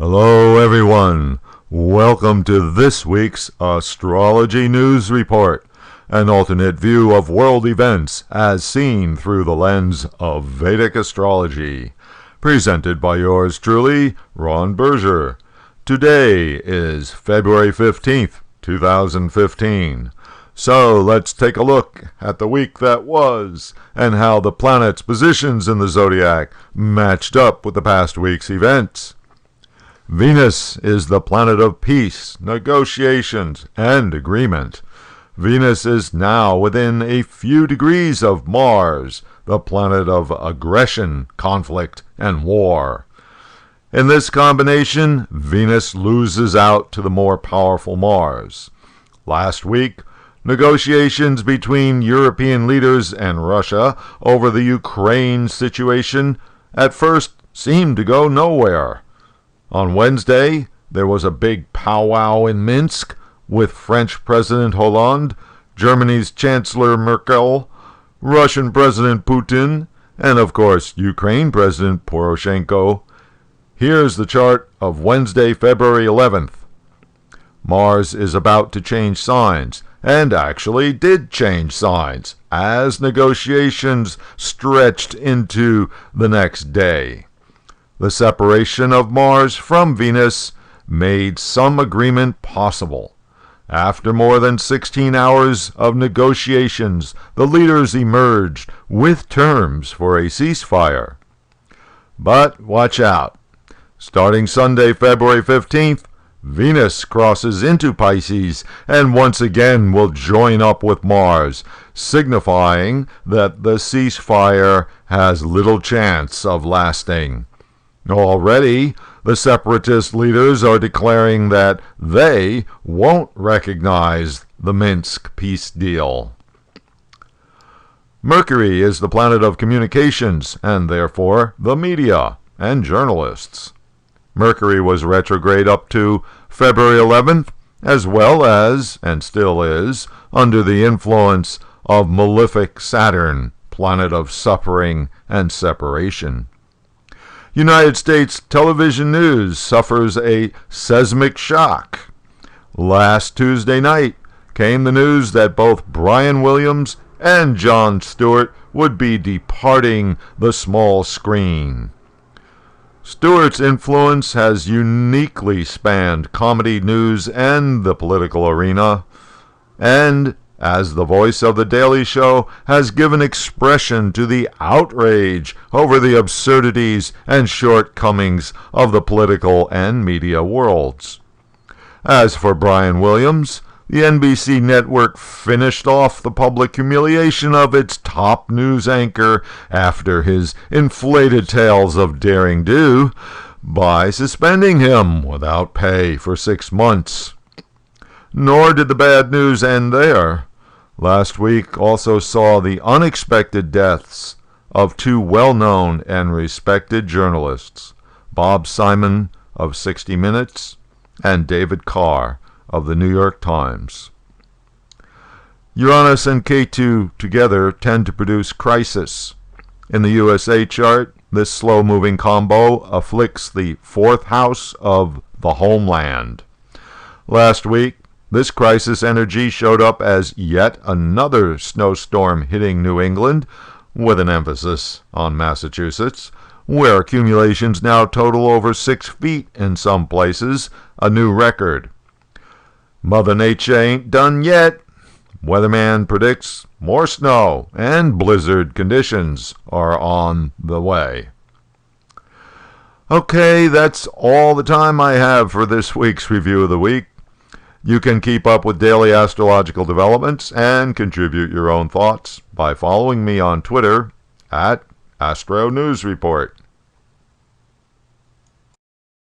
Hello everyone, welcome to this week's Astrology News Report, an alternate view of world events as seen through the lens of Vedic Astrology, presented by yours truly, Ron Berger. Today is February 15th, 2015. So let's take a look at the week that was and how the planets' positions in the zodiac matched up with the past week's events. Venus is the planet of peace, negotiations, and agreement. Venus is now within a few degrees of Mars, the planet of aggression, conflict, and war. In this combination, Venus loses out to the more powerful Mars. Last week, negotiations between European leaders and Russia over the Ukraine situation at first seemed to go nowhere. On Wednesday, there was a big powwow in Minsk with French President Hollande, Germany's Chancellor Merkel, Russian President Putin, and of course, Ukraine President Poroshenko. Here's the chart of Wednesday, February 11th. Mars is about to change signs, and actually did change signs, as negotiations stretched into the next day. The separation of Mars from Venus made some agreement possible. After more than 16 hours of negotiations, the leaders emerged with terms for a ceasefire. But watch out. Starting Sunday, February 15th, Venus crosses into Pisces and once again will join up with Mars, signifying that the ceasefire has little chance of lasting. Already, the separatist leaders are declaring that they won't recognize the Minsk peace deal. Mercury is the planet of communications, and therefore the media and journalists. Mercury was retrograde up to February 11th, as well as, and still is, under the influence of malefic Saturn, planet of suffering and separation. United States television news suffers a seismic shock. Last Tuesday night came the news that both Brian Williams and Jon Stewart would be departing the small screen. Stewart's influence has uniquely spanned comedy, news, and the political arena, and as the voice of The Daily Show, has given expression to the outrage over the absurdities and shortcomings of the political and media worlds. As for Brian Williams, the NBC network finished off the public humiliation of its top news anchor after his inflated tales of daring do by suspending him without pay for 6 months. Nor did the bad news end there. Last week also saw the unexpected deaths of two well-known and respected journalists, Bob Simon of 60 Minutes and David Carr of the New York Times. Uranus and Ketu together tend to produce crisis. In the USA chart, this slow-moving combo afflicts the fourth house of the Homeland. Last week, this crisis energy showed up as yet another snowstorm hitting New England, with an emphasis on Massachusetts, where accumulations now total over 6 feet in some places, a new record. Mother Nature ain't done yet. Weatherman predicts more snow and blizzard conditions are on the way. Okay, that's all the time I have for this week's Review of the Week. You can keep up with daily astrological developments and contribute your own thoughts by following me on Twitter at Astro News Report.